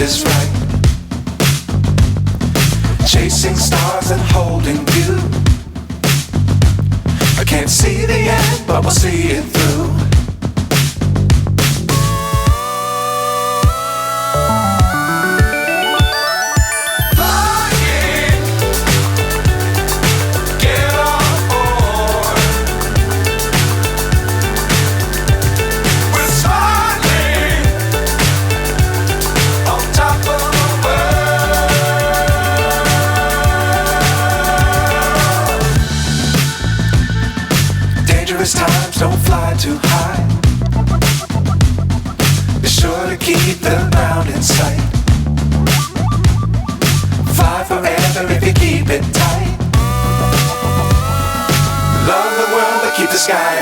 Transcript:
is right. Chasing stars and holding you. I can't see the end, but we'll see it through. Times don't fly too high. Be sure to keep the ground in sight. Fly forever if you keep it tight. Love the world but keep the sky